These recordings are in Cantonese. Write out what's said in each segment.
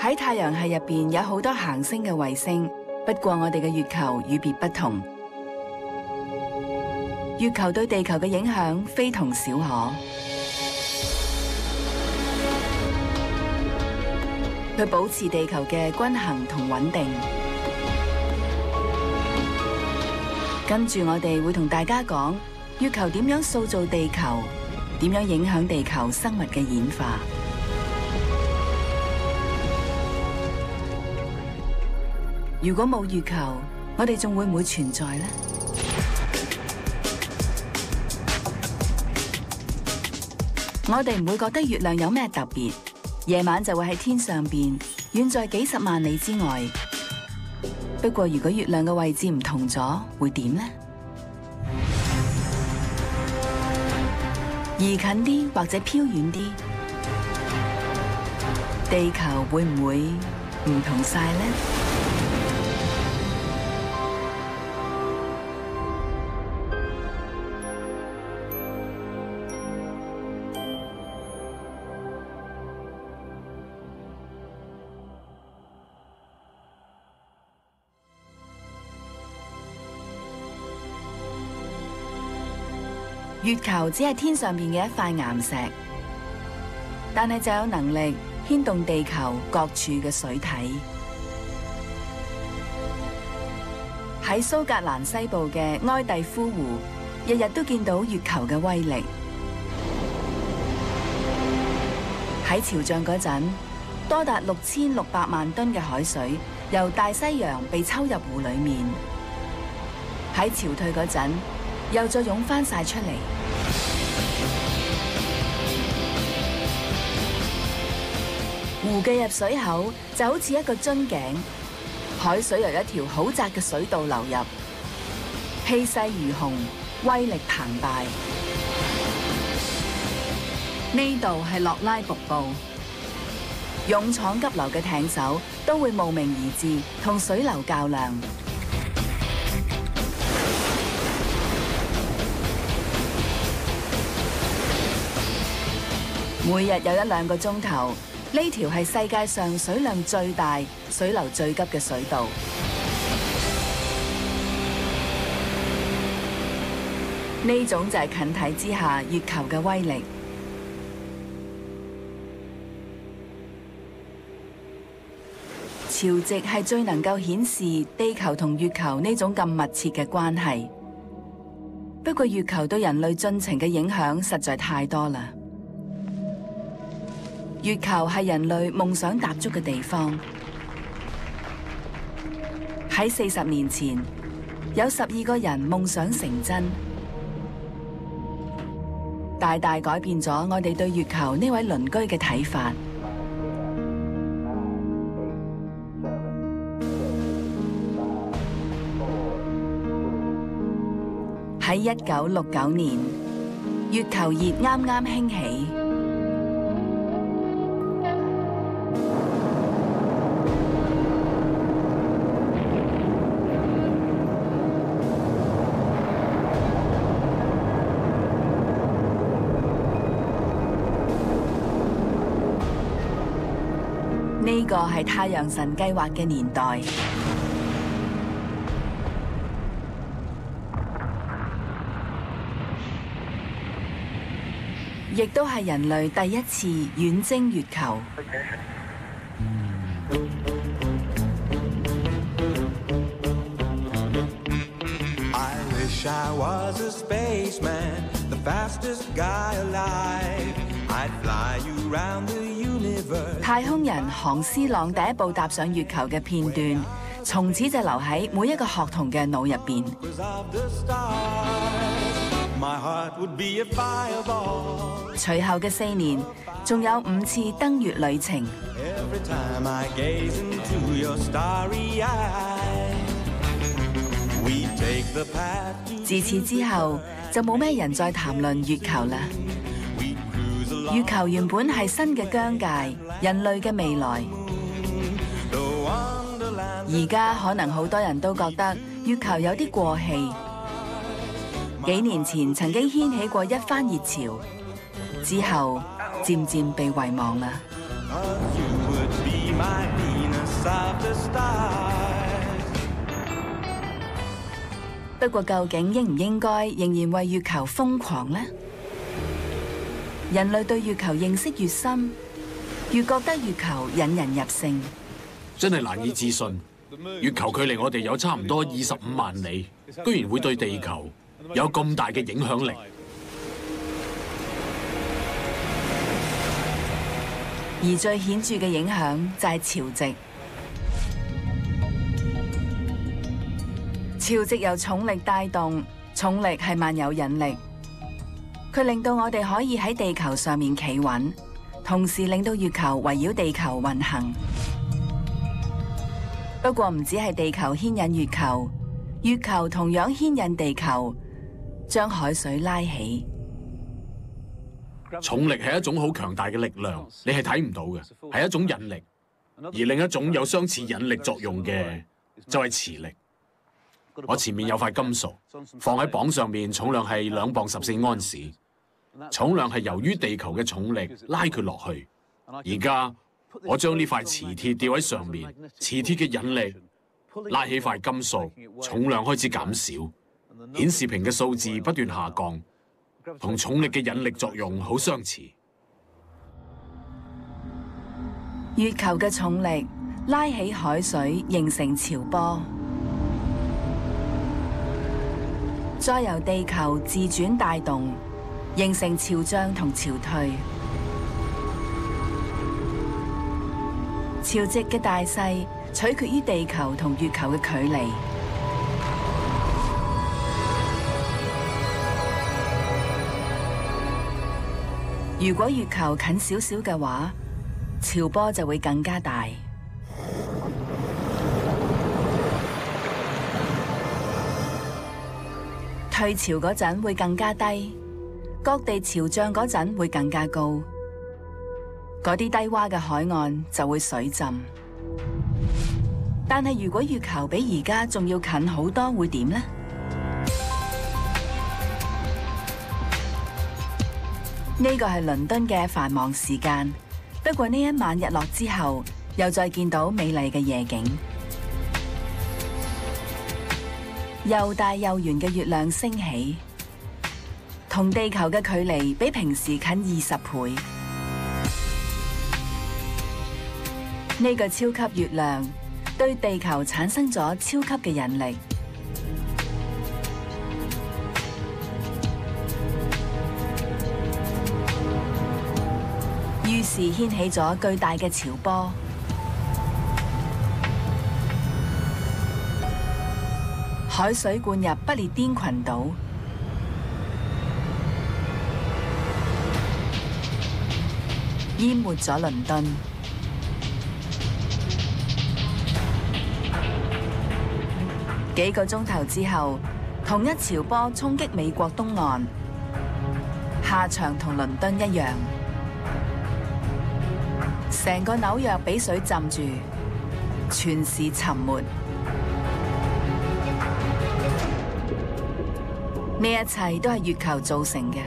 喺太陽系入邊有好多行星嘅衛星，不過我哋嘅月球與別不同。月球對地球嘅影響非同小可。佢保持地球嘅均衡同穩定。跟住我哋會同大家講月球點樣塑造地球，點樣影響地球生物嘅演化。如果冇月球，我哋仲會唔會存在呢？我哋唔會覺得月亮有咩特別，夜晚就會喺天上邊，遠在幾十萬里之外。不過如果月亮嘅位置唔同咗，會點呢？移近啲或者飄遠啲，地球會唔會唔同晒呢？月球只係天上邊嘅一塊岩石，但係就有能力牽動地球各處嘅水體。喺蘇格蘭西部嘅埃蒂夫湖，日日都見到月球嘅威力。喺潮漲嗰陣，多達6600萬噸嘅海水由大西洋被抽入湖裡面。喺潮退嗰陣，又再湧翻晒出嚟。湖嘅入水口就好似一個樽頸，海水由一條好窄嘅水道流入，氣勢如虹，威力澎湃。呢度係洛拉瀑布，勇闖急流嘅艇手都會慕名而至，同水流較量。每日有1-2個鐘頭，呢條係世界上水量最大、水流最急嘅水道。呢種就係近睇之下月球嘅威力。潮汐係最能夠顯示地球同月球呢種咁密切嘅關係。不過月球對人類進程嘅影響實在太多啦。月球係人類夢想踏足嘅地方。喺40年前，有12個人夢想成真，大大改變咗我哋對月球呢位鄰居嘅睇法。喺1969年，月球熱啱啱興起。呢個係太陽神計劃嘅年代，亦都係人類第一次遠征月球。太空人韓思朗第一部踏上月球嘅片段，從此就留喺每一個學童嘅腦入邊。隨後嘅4年，仲有5次登月旅程。自此之後，就冇咩人再談論月球啦。月球原本係新嘅疆界，人類嘅未來。而家可能好多人都覺得月球有啲過氣。幾年前曾經掀起過一番熱潮，之後漸漸被遺忘啦。不過究竟應唔應該仍然為月球瘋狂呢？人類對月球認識越深，越覺得月球引人入勝。真係難以置信，月球距離我哋有差唔多25萬里，居然會對地球有咁大嘅影響力。而最顯著嘅影響就係潮汐。潮汐由重力帶動，重力係萬有引力，佢令到我哋可以喺地球上面企穩，同時令到月球圍繞地球運行。不過唔止係地球牽引月球，月球同樣牽引地球，將海水拉起。重力係一種好強大嘅力量，你係睇唔到嘅，係一種引力。而另一種有相似引力作用嘅就係磁力。我前面有塊金屬放喺磅上面，重量係2磅14安士。重量係由於地球嘅重力拉佢落去。而家我將呢塊磁鐵吊喺上面，磁鐵嘅引力拉起塊金屬，重量開始減少，顯示屏嘅數字不斷下降，同重力嘅引力作用好相似。月球嘅重力拉起海水，形成潮波，再由地球自轉帶動，形成潮漲同潮退。潮汐嘅大細取決於地球同月球嘅距離。如果月球近少少嘅話，潮波就會更加大。退潮嗰陣會更加低，各地潮漲嗰陣會更加高，嗰啲低洼嘅海岸就會水浸。但係如果月球比而家仲要近好多，會點呢？呢個係倫敦嘅繁忙時間，不過呢一晚日落之後，又再見到美麗嘅夜景。又大又圓嘅月亮升起，同地球嘅距離比平時近20倍。呢個超級月亮對地球產生咗超級嘅引力，於是掀起咗巨大嘅潮波。海水灌入不列顛群島，淹沒咗倫敦。幾個鐘頭之後，同一潮波衝擊美國東岸，下場同倫敦一樣，成個紐約俾水浸住，全市沉沒。呢一切都係月球造成嘅。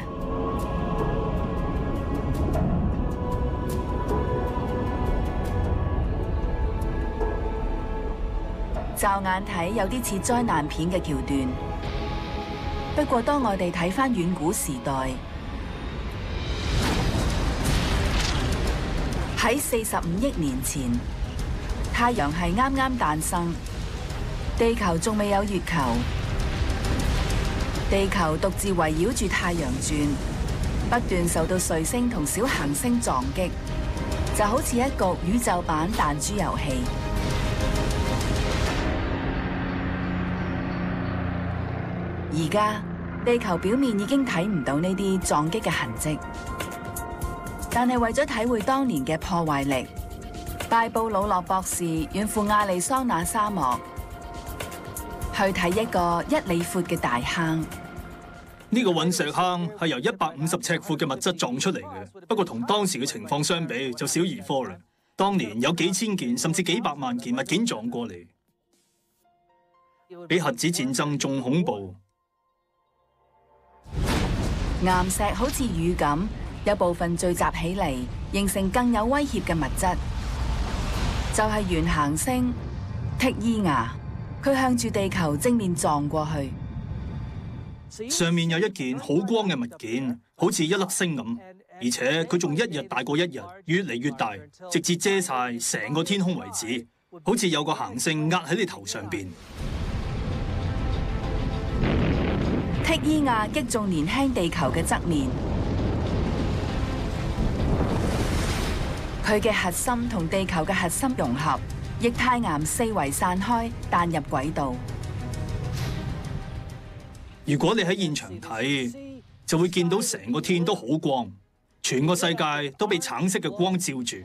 驟眼睇有啲似災難片嘅橋段，不過當我哋睇返遠古時代，喺45億年前，太陽系啱啱誕生，地球仲未有月球。地球獨自圍繞住太陽轉，不斷受到彗星同小行星撞擊，就好似一局宇宙版彈珠遊戲。而家地球表面已經睇唔到呢啲撞擊嘅痕跡，但係為咗體會當年嘅破壞力，拜布魯諾博士遠赴亞利桑那沙漠，去睇一個1里闊嘅大坑。呢個隕石坑係由150尺闊嘅物質撞出嚟嘅，不過同當時嘅情況相比就小兒科啦。當年有幾千件甚至幾百萬件物件撞過嚟，比核子戰爭仲恐怖。岩石好似雨咁，有部分聚集起嚟，形成更有威脅嘅物質。就係原行星剔伊亞，佢向住地球正面撞過去。上面有一件好光嘅物件，好似一粒星咁，而且佢仲一日大過一日，越嚟越大，直至遮晒成個天空為止，好似有個行星壓喺你頭上邊。剔伊亞擊中年輕地球嘅側面，佢嘅核心同地球嘅核心融合，液態岩四圍散開，彈入軌道。如果你喺現場睇，就會見到成個天都好光，全個世界都被橙色嘅光照住，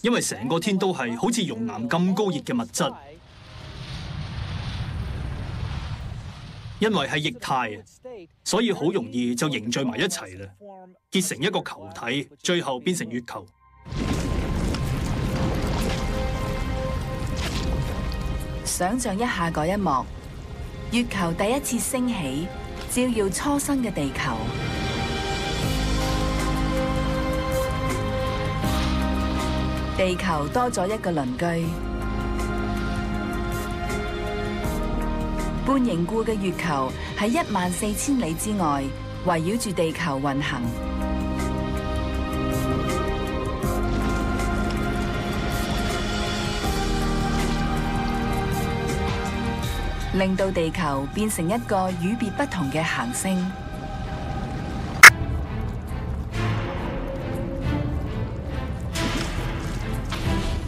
因為成個天都係好似熔岩咁高熱嘅物質。因為係液態，所以好容易就凝聚埋一齊啦，結成一個球體，最後變成月球。想像一下嗰一幕，月球第一次升起，照耀初生嘅地球。地球多咗一個鄰居。半凝固嘅月球喺14000里之外，圍繞住地球運行，令到地球變成一個與別不同嘅行星。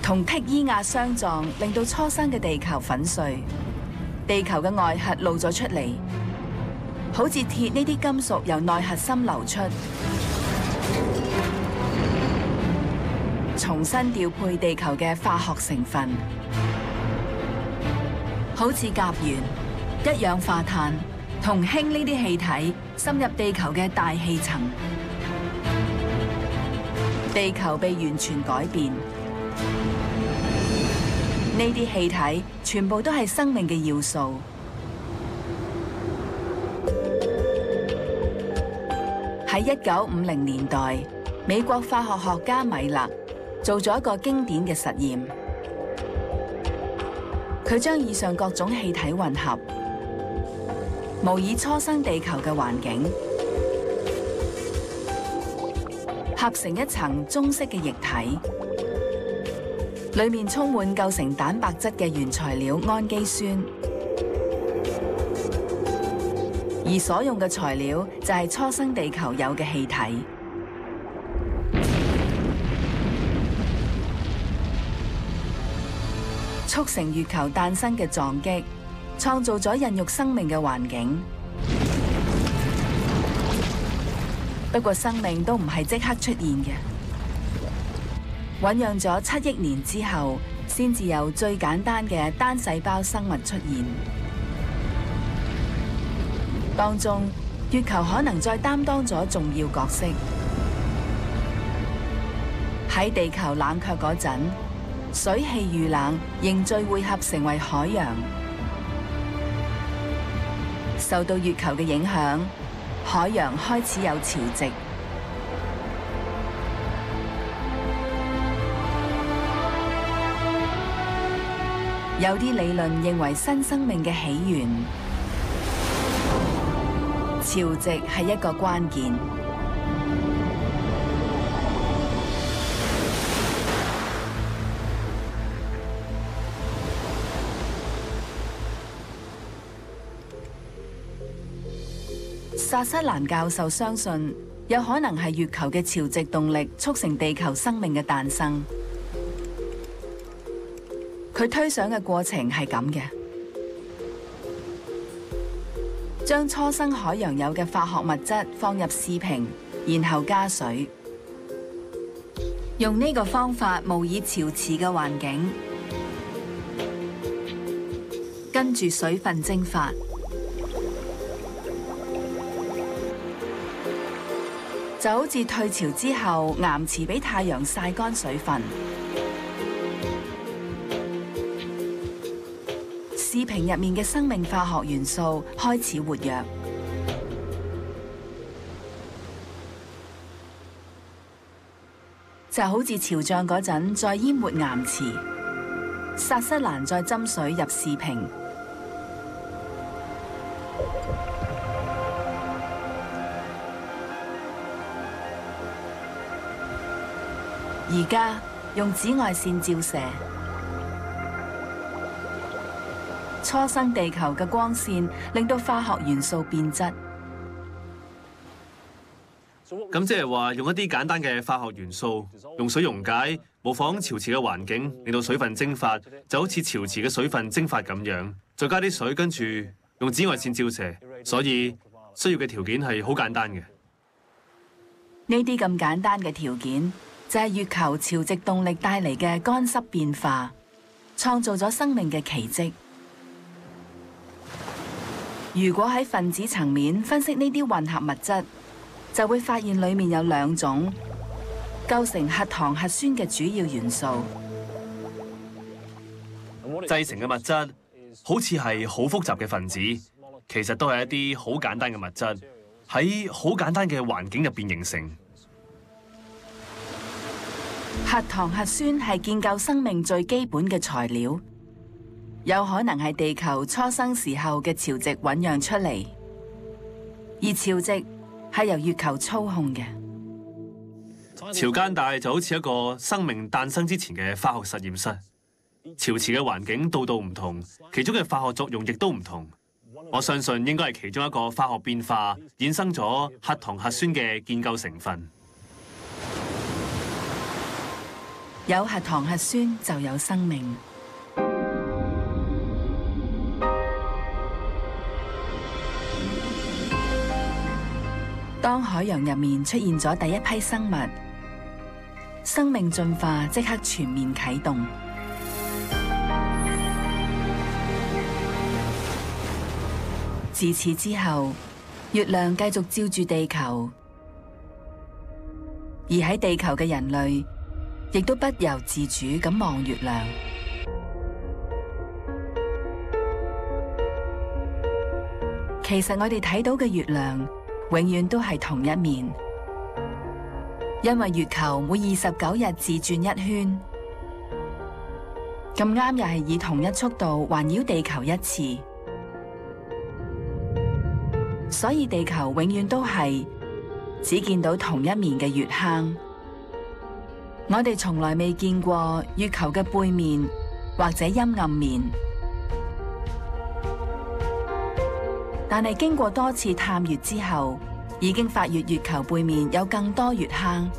同剔伊亞相撞，令到初生嘅地球粉碎。地球嘅外核露咗出嚟，好似鐵呢啲金屬由內核心流出，重新調配地球嘅化學成分，好似甲烷、一氧化碳同氫呢啲氣體滲入地球嘅大氣層，地球被完全改變。呢啲氣體全部都係生命嘅要素。喺1950年代，美國化學學家米勒做咗一個經典嘅實驗。佢將以上各種氣體混合，模擬初生地球嘅環境，合成一層棕色嘅液體。裏面充滿構成蛋白質嘅原材料氨基酸，而所用嘅材料就係初生地球有嘅氣體。促成月球誕生嘅撞擊，創造咗孕育生命嘅環境。不過生命都唔係即刻出現嘅。醞釀咗7億年之後，先至有最簡單嘅單細胞生物出現。當中，月球可能再擔當咗重要角色。喺地球冷卻嗰陣，水氣遇冷，凝聚匯合成為海洋。受到月球嘅影響，海洋開始有潮汐。有啲理論認為新生命嘅起源，潮汐係一個關鍵。薩瑟蘭教授相信，有可能係月球嘅潮汐動力促成地球生命嘅誕生。佢推想嘅過程係咁嘅：將初生海洋有嘅化學物質放入試瓶，然後加水，用呢個方法模擬潮池嘅環境，跟住水分蒸發，就好似退潮之後岩池俾太陽曬乾水分。試瓶入面嘅生命化學元素開始活躍，就好似潮漲嗰陣再淹沒岩池，薩瑟蘭再斟水入士瓶。而家用紫外線照射，初生地球嘅光線令到化學元素變質。咁即係話用一啲簡單嘅化學元素，用水溶解，模仿潮池嘅環境，令到水分蒸發，就好似潮池嘅水分蒸發咁樣。再加啲水，跟住用紫外線照射，所以需要嘅條件係好簡單嘅。呢啲咁簡單嘅條件，就係月球潮汐動力帶嚟嘅乾濕變化，創造咗生命嘅奇蹟。如果喺分子層面分析呢啲混合物質，就會發現裡面有2種構成核糖核酸嘅主要元素。製成嘅物質好似係好複雜嘅分子，其實都係一啲好簡單嘅物質，喺好簡單嘅環境入邊形成。核糖核酸係建構生命最基本嘅材料，有可能係地球初生時候嘅潮汐醞釀出嚟，而潮汐係由月球操控嘅。潮間帶就好似一個生命誕生之前嘅化學實驗室，潮池嘅環境度度唔同，其中嘅化學作用亦都唔同。我相信應該係其中一個化學變化衍生咗核糖核酸嘅建構成分。有核糖核酸就有生命。當海洋入面出現咗第一批生物，生命進化即刻全面啟動。自此之後，月亮繼續照住地球，而喺地球嘅人類亦都不由自主咁望月亮。其實我哋睇到嘅月亮永遠都係同一面，因為月球每29日自轉一圈，咁啱又係以同一速度環繞地球一次，所以地球永遠都係只見到同一面嘅月坑。我哋從來未見過月球嘅背面或者陰暗面，但係經過多次探月之後，已經發現月球背面有更多月坑。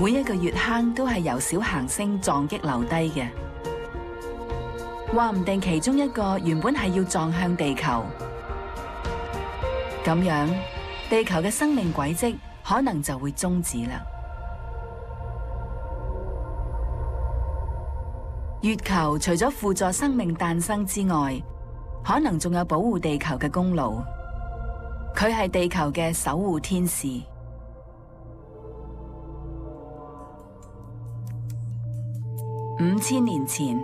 每一個月坑都係由小行星撞擊留低嘅，話唔定其中一個原本係要撞向地球，咁樣地球嘅生命軌跡可能就會終止啦。月球除咗輔助生命誕生之外，可能仲有保護地球嘅功勞。佢係地球嘅守護天使。5000年前，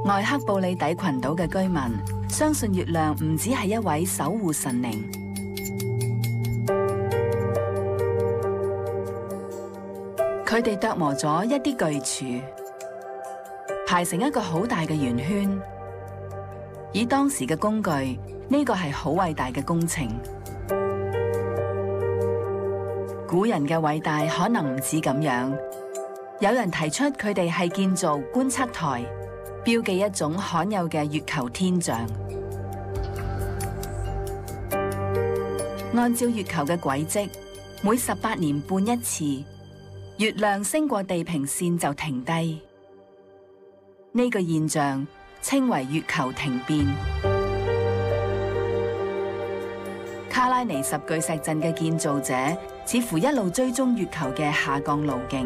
外克布里底群島嘅居民相信月亮唔只係一位守護神靈。佢哋琢磨咗一啲巨柱，排成一個好大嘅圓圈。以當時嘅工具，呢個係好偉大嘅工程。古人嘅偉大可能唔止咁樣。有人提出佢哋係建造觀測台，標記一種罕有嘅月球天象。按照月球嘅軌跡，每18年半一次，月亮升過地平線就停低。呢個現象稱為月球停變。卡拉尼什巨石陣嘅建造者似乎一路追蹤月球嘅下降路徑，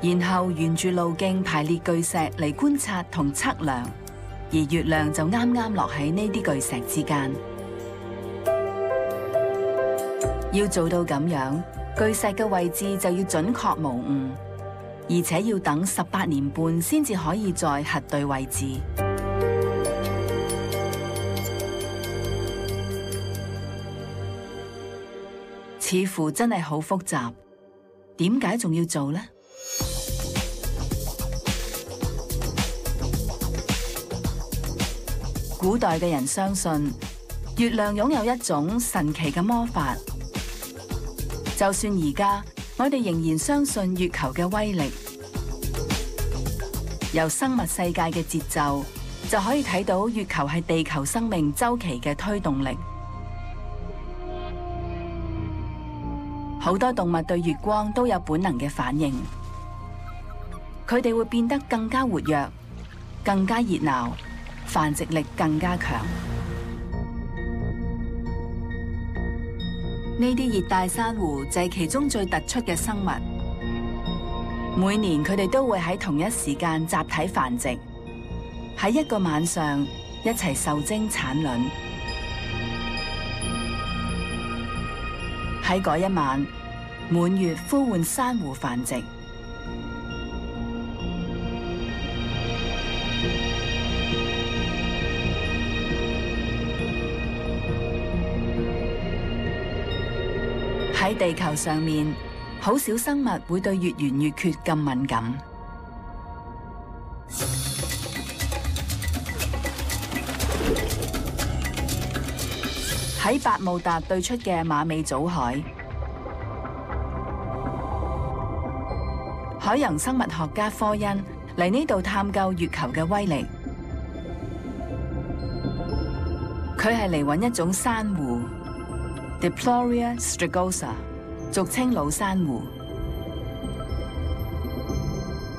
然後沿住路徑排列巨石嚟觀察同測量，而月亮就啱啱落喺呢啲巨石之間。要做到咁樣，巨石嘅位置就要準確無誤，而且要等18年半先至可以再核對位置。似乎真係好複雜。點解仲要做呢？古代嘅人相信月亮擁有一種神奇嘅魔法，就算而家我哋仍然相信月球嘅威力。由生物世界嘅節奏就可以睇到月球係地球生命週期嘅推動力。好多動物對月光都有本能嘅反應，佢哋會變得更加活躍、更加熱鬧，繁殖力更加強。呢啲熱帶珊瑚就係其中最突出嘅生物。每年佢哋都會喺同一時間集體繁殖，喺一個晚上一齊受精產卵。喺嗰一晚，滿月呼喚珊瑚繁殖。喺地球上面，好少生物會對月圓月缺咁敏感。喺百慕達對出嘅馬尾藻海，海洋生物學家科恩嚟呢度探究月球嘅威力。佢係嚟揾一種珊瑚 Diploria strigosa， 俗稱老珊瑚。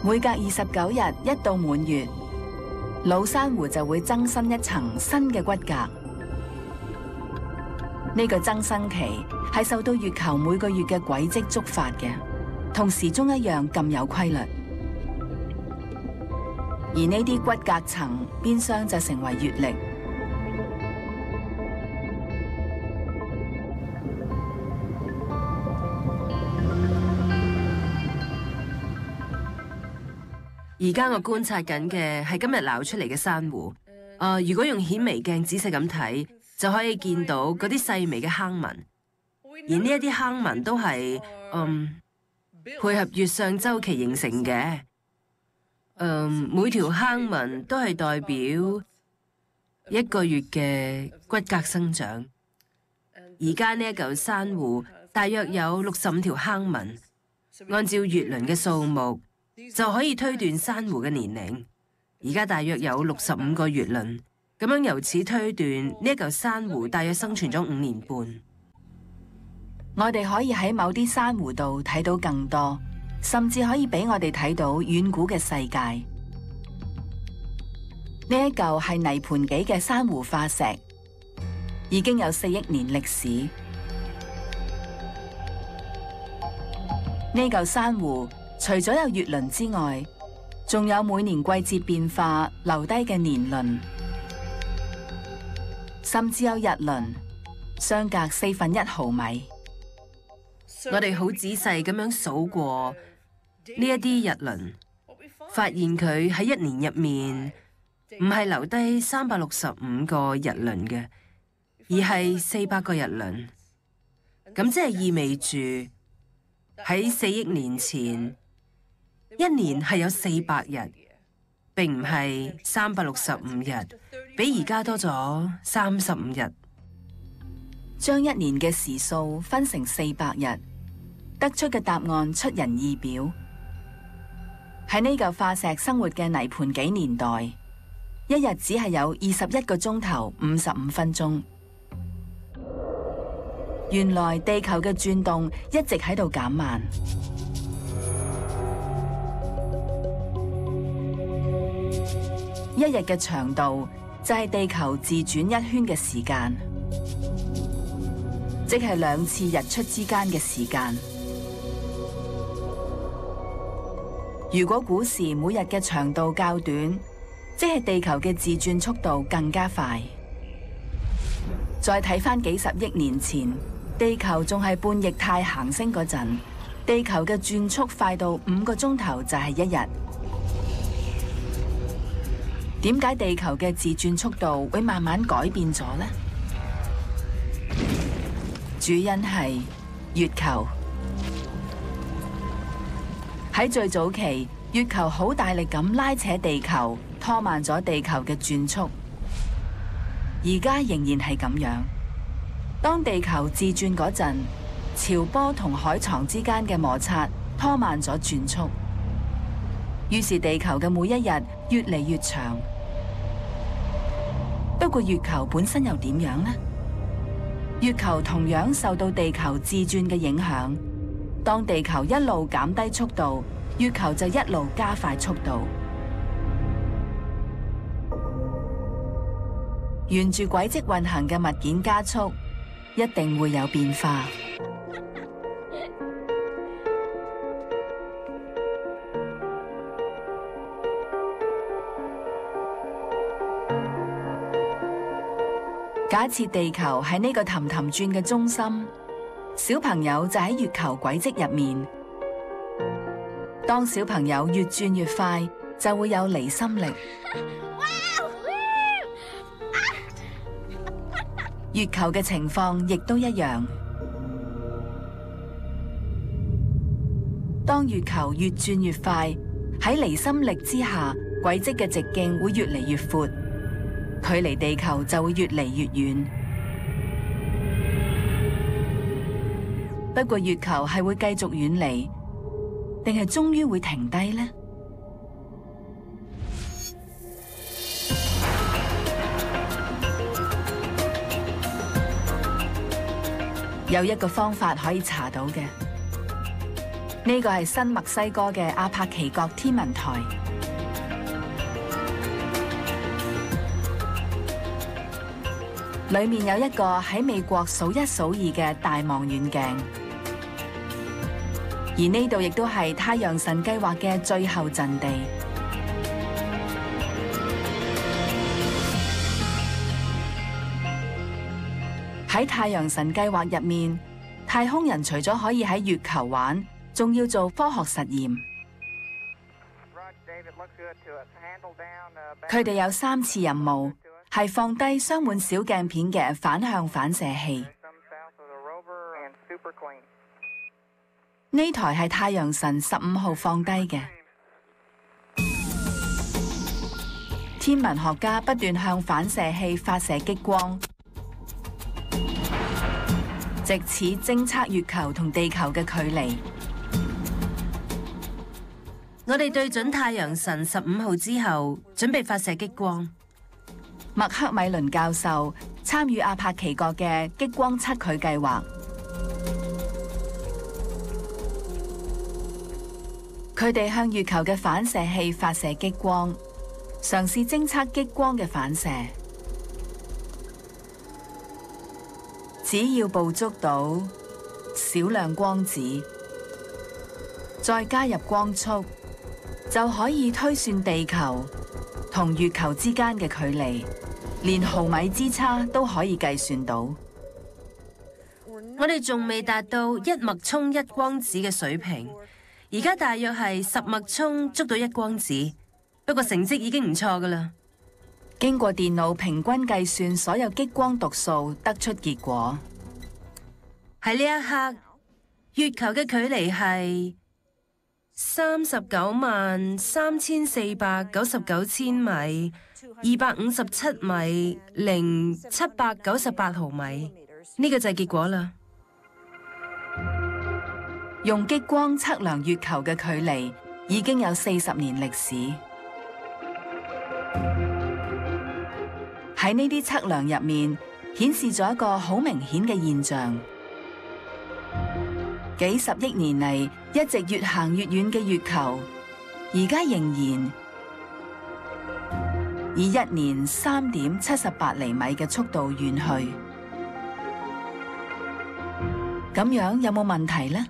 每隔29日一到滿月，老珊瑚就會增生一層新嘅骨骼。呢個增生期係受到月球每個月嘅軌跡觸發嘅，同時鐘一樣咁有規律。而呢啲骨骼層變相就成為月曆。而家我觀察緊嘅係今日撈出嚟嘅珊瑚。如果用顯微鏡仔細咁睇，就可以見到嗰啲細微嘅坑紋。而呢一啲坑紋都係配合月相週期形成嘅。每條坑紋都係代表一個月嘅骨骼生長。而家呢一嚿珊瑚大約有65條坑紋，按照月輪嘅數目就可以推斷珊瑚嘅年齡。而家大約有65個月輪，咁樣由此推斷呢一嚿珊瑚大約生存咗5年半。我哋可以喺某啲珊瑚度睇到更多，甚至可以俾我哋睇到遠古嘅世界。呢一嚿係泥盤紀嘅珊瑚化石，已經有4億年歷史。呢嚿珊瑚除咗有月輪之外，仲有每年季節變化留低嘅年輪，甚至有日輪，相隔1/4毫米。我哋好仔細咁樣數過呢一啲日輪，發現佢喺一年入面唔係留低365個日輪嘅，而係400個日輪。咁即係意味住喺4億年前，一年係有400日，並唔係365日，比而家多咗35日。將一年嘅時數分成400日，得出嘅答案出人意表。喺呢嚿化石生活嘅泥盤紀年代，一日只係有21個鐘頭55分鐘。原來地球嘅轉動一直喺度減慢。一日嘅長度就係地球自轉一圈嘅時間，即係2次日出之間嘅時間。如果古時每日嘅長度較短，即係地球嘅自轉速度更加快。再睇返幾十億年前，地球仲係半液態行星嗰陣，地球嘅轉速快到5個鐘頭就係一日。點解地球嘅自轉速度會慢慢改變咗呢？主因係月球。喺最早期，月球好大力咁拉扯地球，拖慢咗地球嘅轉速。而家仍然係咁樣。當地球自轉嗰陣，潮波同海床之間嘅摩擦拖慢咗轉速，於是地球嘅每一日越嚟越長。不過月球本身又點樣呢？月球同樣受到地球自轉嘅影響。當地球一路減低速度，月球就一路加快速度。沿住軌跡運行嘅物件加速，一定會有變化。假設地球喺呢個氹氹轉嘅中心，小朋友就喺月球軌跡入面。當小朋友越轉越快，就會有離心力。月球嘅情況亦都一樣。當月球越轉越快，喺離心力之下，軌跡嘅直徑會越嚟越闊，距離地球就會越嚟越遠。不過月球係會繼續遠離，定係終於會停低呢？有一個方法可以查到嘅，呢個係新墨西哥嘅阿帕奇角天文台。裏面有一個喺美國數一數二嘅大望遠鏡，而呢度亦都係太陽神計劃嘅最後陣地。喺太陽神計劃入面，太空人除咗可以喺月球玩，仲要做科學實驗。佢哋有3次任務，係放低裝滿小鏡片嘅反向反射器。呢台係太陽神15號放低嘅。天文學家不斷向反射器發射激光，藉此偵測月球同地球嘅距離。我哋對準太陽神15號之後，準備發射激光。麥克米倫教授參與阿帕奇角嘅激光測距計劃。佢哋向月球嘅反射器發射激光，嘗試偵測激光嘅反射。只要捕捉到少量光子，再加入光速，就可以推算地球同月球之間嘅距離，連毫米之差都可以計算到。我哋仲未達到1脈衝1光子嘅水平，而家大約係10脈衝捉到1光子，不過成績已經唔錯㗎喇。經過電腦平均計算所有激光讀數，得出結果。喺呢一刻，月球嘅距離係393499千米，257米零798毫米。呢個就係結果啦。用激光測量月球嘅距離已經有40年歷史。喺呢啲測量入面，顯示咗一個好明顯嘅現象：幾十億年嚟一直越行越遠嘅月球，而家仍然以1年3.78厘米嘅速度遠去。咁樣有冇問題呢？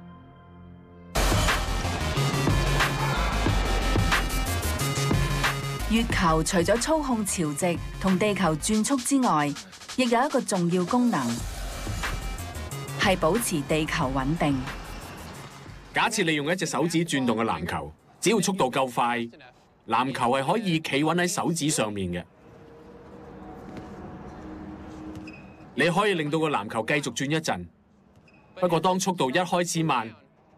月球除咗操控潮汐同地球轉速之外，亦有一個重要功能，係保持地球穩定。假設你用一隻手指轉動嘅籃球，只要速度夠快，籃球係可以企穩喺手指上面嘅。你可以令到個籃球繼續轉一陣，不過當速度一開始慢，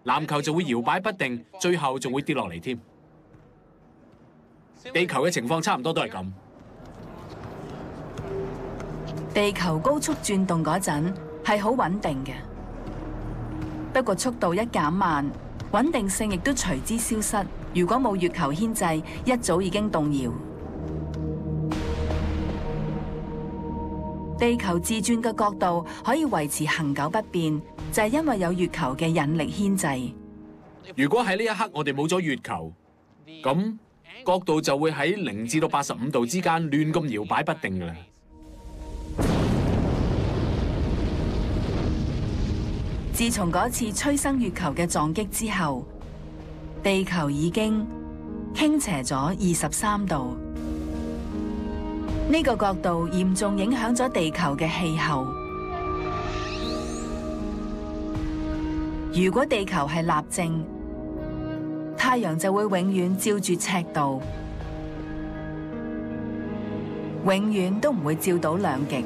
籃球就會搖擺不定，最後仲會跌落嚟添。地球嘅情況差唔多都係咁。地球高速轉動嗰陣係好穩定嘅，不過速度一減慢，穩定性亦都隨之消失。如果冇月球牽制，一早已經動搖。地球自轉嘅角度可以維持恆久不變，就係因為有月球嘅引力牽制。如果喺呢一刻我哋冇咗月球，咁角度就會喺0至到85度之間亂咁搖擺不定㗎啦。自從嗰次催生月球嘅撞擊之後，地球已經傾斜咗23度。呢個角度嚴重影響咗地球嘅氣候。如果地球係立正，太陽就會永遠照住赤道，永遠都唔會照到兩極。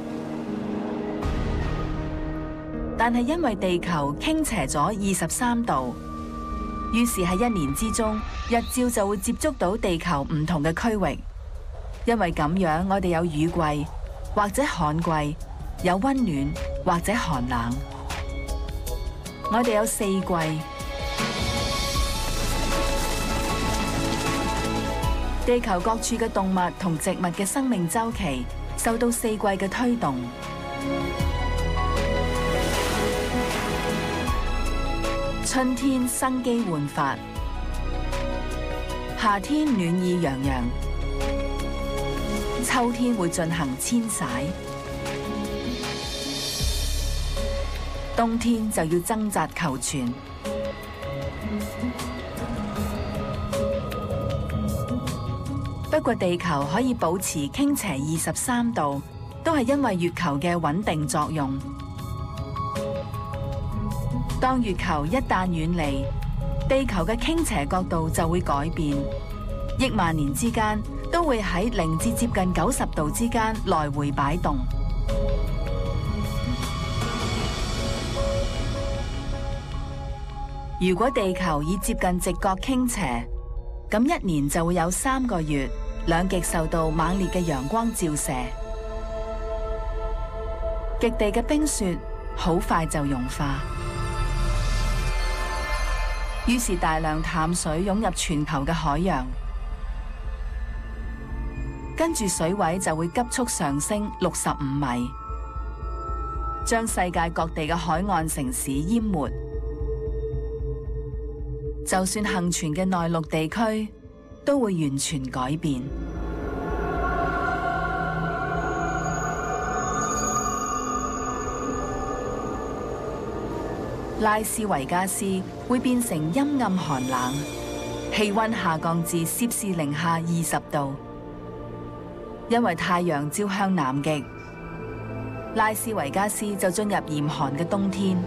但係因為地球傾斜咗23度，於是喺1年之中，日照就會接觸到地球唔同嘅區域。因為咁樣，我哋有雨季或者旱季，有溫暖或者寒冷。我哋有4季。地球各處嘅動物同植物嘅生命週期受到4季嘅推動。春天生機煥發，夏天暖意洋洋，秋天會進行遷徙，冬天就要掙扎求存。不過地球可以保持傾斜23度，都係因為月球嘅穩定作用。當月球一旦遠離，地球嘅傾斜角度就會改變，億萬年之間都會喺0至接近90度之間來回擺動。如果地球以接近直角傾斜，咁1年就會有3個月，兩極受到猛烈嘅陽光照射，極地嘅冰雪好快就融化。於是大量淡水湧入全球嘅海洋，跟住水位就會急速上升65米，將世界各地嘅海岸城市淹沒。就算幸存嘅內陸地區，都會完全改變。拉斯維加斯會變成陰暗寒冷，氣溫下降至-20°C，因為太陽照向南極，拉斯維加斯就進入嚴寒嘅冬天。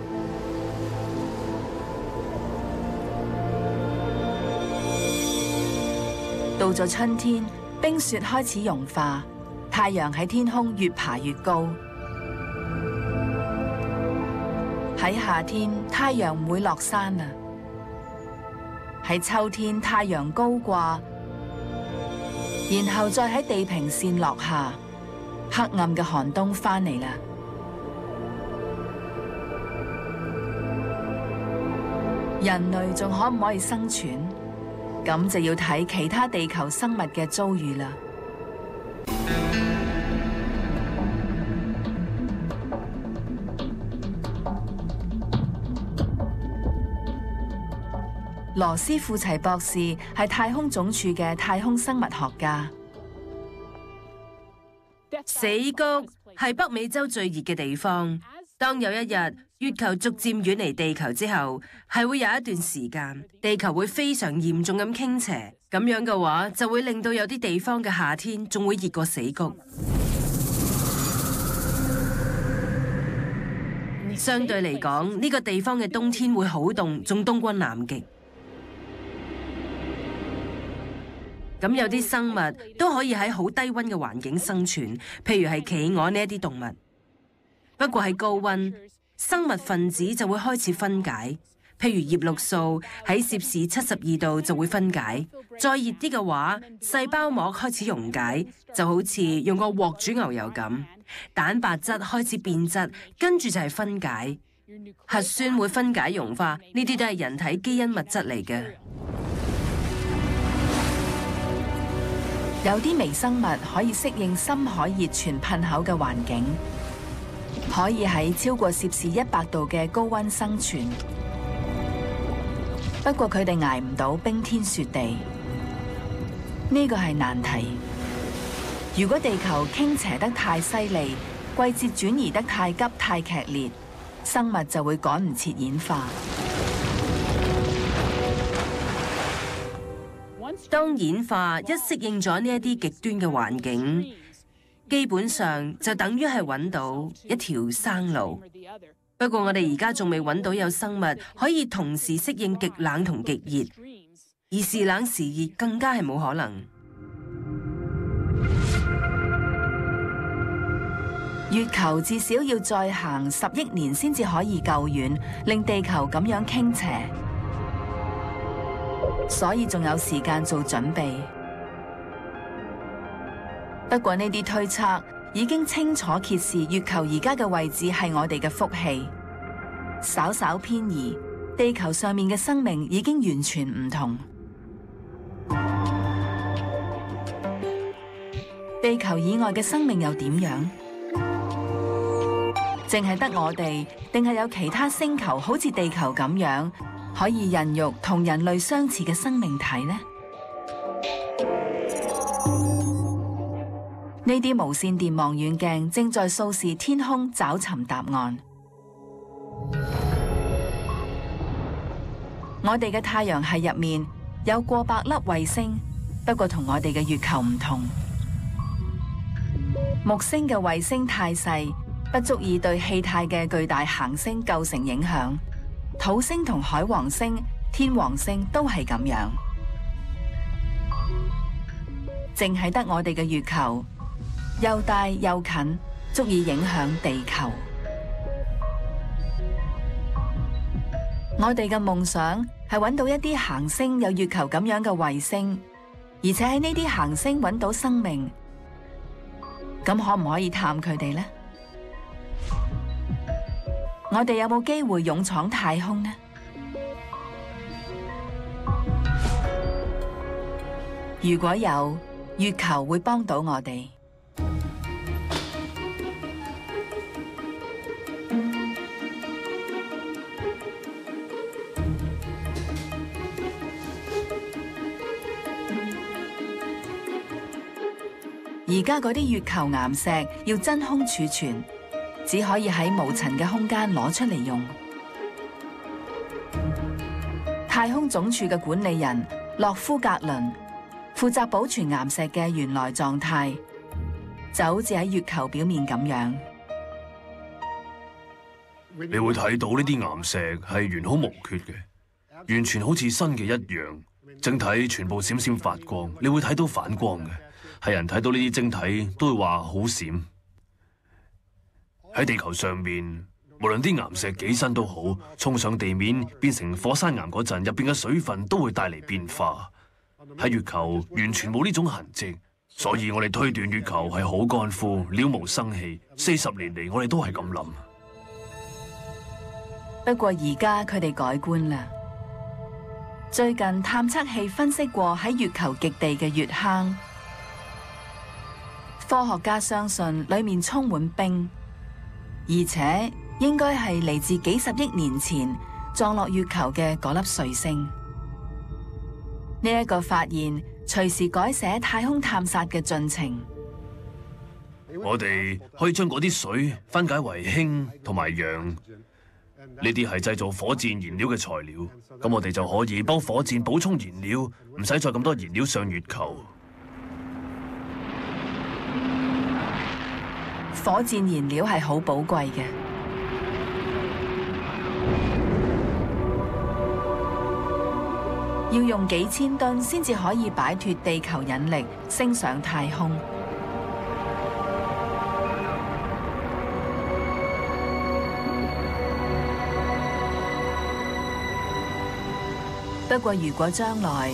到咗春天，冰雪開始融化，太陽喺天空越爬越高。喺夏天，太陽唔會落山啦。喺秋天，太陽高掛，然後再喺地平線落下，黑暗嘅寒冬返嚟啦。人類仲可唔可以生存？咁就要睇其他地球生物嘅遭遇啦。羅斯富齊博士係太空總署嘅太空生物學家。死谷係北美洲最熱嘅地方。當有一日月球逐漸遠離地球之後，係會有一段時間地球會非常嚴重咁傾斜。咁樣嘅話，就會令到有啲地方嘅夏天仲會熱過死谷。相對嚟講，呢個地方嘅冬天會好凍，仲凍過南極。咁有啲生物都可以喺好低溫嘅環境生存，譬如係企鵝呢一啲動物。不過喺高溫，生物分子就會開始分解，譬如葉綠素喺攝氏72度就會分解，再熱啲嘅話，細胞膜開始溶解，就好似用個鑊煮牛油咁，蛋白質開始變質，跟住就係分解。核酸會分解融化，呢啲都係人體基因物質嚟嘅。有啲微生物可以適應深海熱泉噴口嘅環境，可以喺超過攝氏100度嘅高溫生存。不過佢哋捱唔到冰天雪地，呢個係難題。如果地球傾斜得太犀利，季節轉移得太急太劇烈，生物就會趕唔切演化。當演化一適應咗呢一啲極端嘅環境，基本上就等於係揾到一條生路。不過我哋而家仲未揾到有生物可以同時適應極冷同極熱，而時冷時熱更加係冇可能。月球至少要再行10億年先至可以夠遠，令地球咁樣傾斜，所以仲有時間做準備。不過呢啲推測已經清楚揭示月球而家嘅位置係我哋嘅福氣，稍稍偏移，地球上面嘅生命已經完全唔同。地球以外嘅生命又點樣？淨係得我哋，定係有其他星球好似地球咁樣，可以孕育同人類相似嘅生命體呢？呢啲無線電望遠鏡正在掃視天空，找尋答案。我哋嘅太陽系入面有過百粒衛星，不過同我哋嘅月球唔同。木星嘅衛星太細，不足以對氣態嘅巨大行星構成影響。土星同海王星、天王星都係咁樣。淨係得我哋嘅月球，又大又近，足以影響地球。我哋嘅夢想係揾到一啲行星有月球咁樣嘅衛星，而且喺呢啲行星揾到生命。咁可唔可以探佢哋呢？我哋有冇機會勇闖太空呢？如果有，月球會幫到我哋。而家嗰啲月球岩石要真空儲存，只可以喺無塵嘅空間攞出嚟用。太空總署嘅管理人洛夫格倫負責保存岩石嘅原來狀態，就好似喺月球表面咁樣。你會睇到呢啲岩石係完好無缺嘅，完全好似新嘅一樣，晶體全部閃閃發光，你會睇到反光嘅。係人睇到呢啲晶體都會話好閃。喺地球上面，無論啲岩石幾新都好，衝上地面變成火山岩嗰陣，入邊嘅水分都會帶嚟變化。喺月球完全冇呢種痕跡，所以我哋推斷月球係好乾枯、了無生氣。40年嚟，我哋都係咁諗。不過而家佢哋改觀啦。最近探測器分析過喺月球極地嘅月坑。科學家相信裏面充滿冰，而且應該係嚟自幾十億年前撞落月球嘅嗰粒彗星。呢一個發現隨時改寫太空探索嘅進程。我哋可以將嗰啲水分解為氫同埋氧，呢啲係製造火箭燃料嘅材料。咁我哋就可以幫火箭補充燃料，唔使再咁多燃料上月球。火箭燃料係好寶貴嘅，要用幾千噸先至可以擺脫地球引力，升上太空。不過如果將來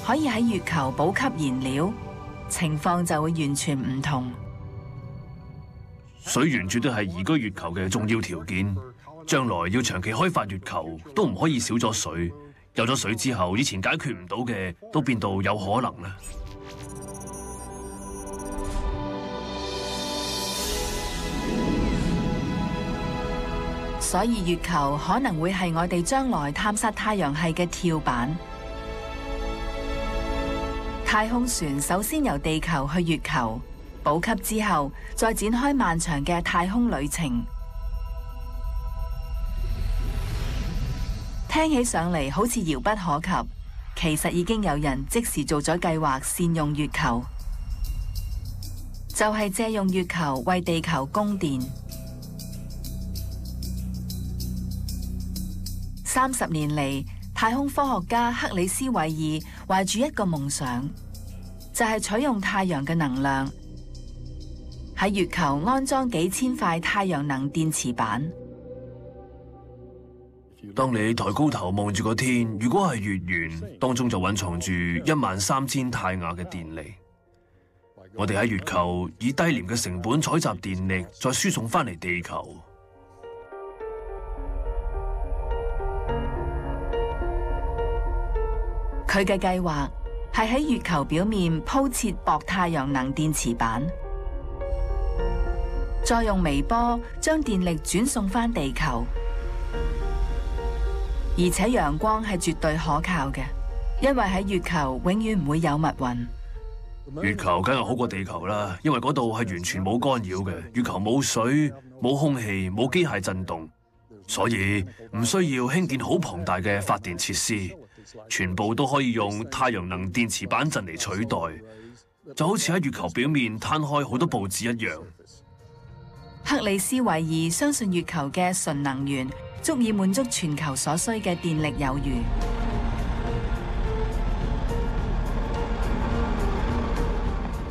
可以喺月球補給燃料，情況就會完全唔同。水源絕對係移居月球嘅重要條件。將來要長期開發月球，都唔可以少咗水。有咗水之後，以前解決唔到嘅，都變到有可能啦。所以月球可能會係我哋將來探索太陽系嘅跳板。太空船首先由地球去月球補給之後，再展開漫長嘅太空旅程。聽起上嚟好似遙不可及，其實已經有人即時做咗計劃善用月球，就係借用月球為地球供電。30年嚟，太空科學家克里斯維爾懷住一個夢想，就係取用太陽嘅能量，喺月球安裝幾千塊太陽能電池板。當你抬高頭望住個天，如果係月圓，當中就蘊藏住13000太瓦嘅電力。我哋喺月球以低廉嘅成本採集電力，再輸送翻嚟地球。佢嘅計劃係喺月球表面鋪設薄太陽能電池板，再用微波將電力轉送翻地球。而且陽光係絕對可靠嘅，因為喺月球永遠唔會有密雲。月球梗係好過地球啦，因為嗰度係完全冇干擾嘅。月球冇水、冇空氣、冇機械震動，所以唔需要興建好龐大嘅發電設施，全部都可以用太陽能電池板陣嚟取代，就好似喺月球表面攤開好多報紙一樣。克里斯維爾相信月球嘅純能源足以滿足全球所需嘅電力有餘。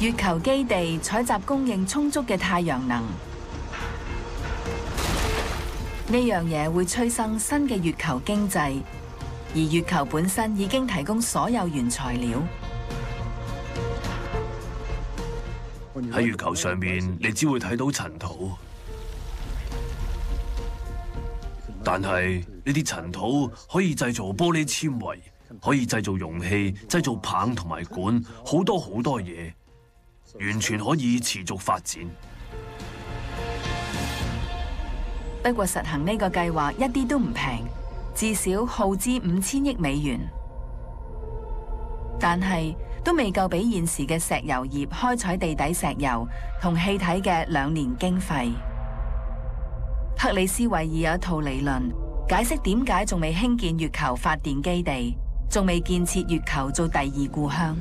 月球基地採集供應充足嘅太陽能，呢樣嘢會催生新嘅月球經濟，而月球本身已經提供所有原材料。喺月球上面，你只會睇到塵土。但係呢啲塵土可以製造玻璃纖維，可以製造容器、製造棒同埋管，好多好多嘢，完全可以持續發展。不過實行呢個計劃一啲都唔平，至少耗資5000億美元，但係都未夠俾現時嘅石油業開採地底石油同氣體嘅2年經費。克里斯維爾有一套理論，解釋點解仲未興建月球發電基地，仲未建設月球做第二故鄉。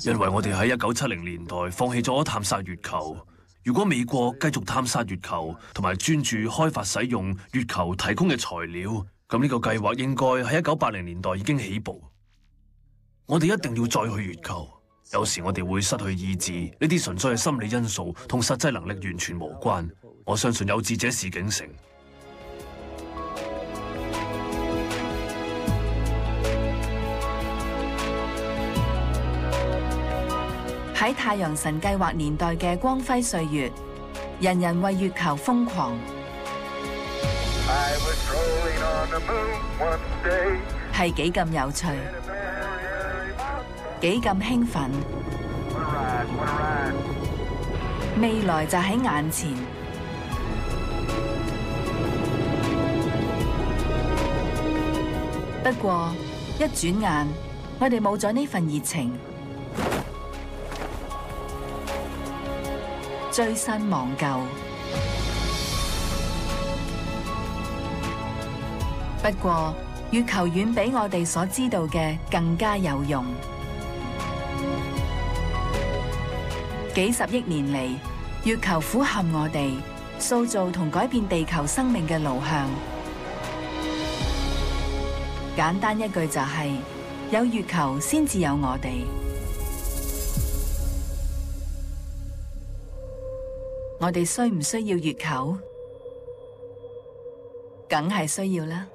因為我哋喺1970年代放棄咗探索月球。如果美國繼續探索月球，同埋專注開發使用月球提供嘅材料，咁呢個計劃應該喺1980年代已經起步。我哋一定要再去月球。有時我哋會失去意志，呢啲純粹係心理因素，同實際能力完全無關。我相信有志者事竟成。喺太陽神計劃年代嘅光輝歲月，人人為月球瘋狂，係幾咁有趣，幾咁興奮。未來就喺眼前。不過一轉眼，我哋冇咗呢份熱情，追新忘舊。不過月球遠比我哋所知道嘅更加有用。幾十億年嚟，月球俯瞰我哋，塑造同改變地球生命嘅路向。簡單一句就係，有月球先至有我哋。我哋需唔需要月球？梗係需要啦。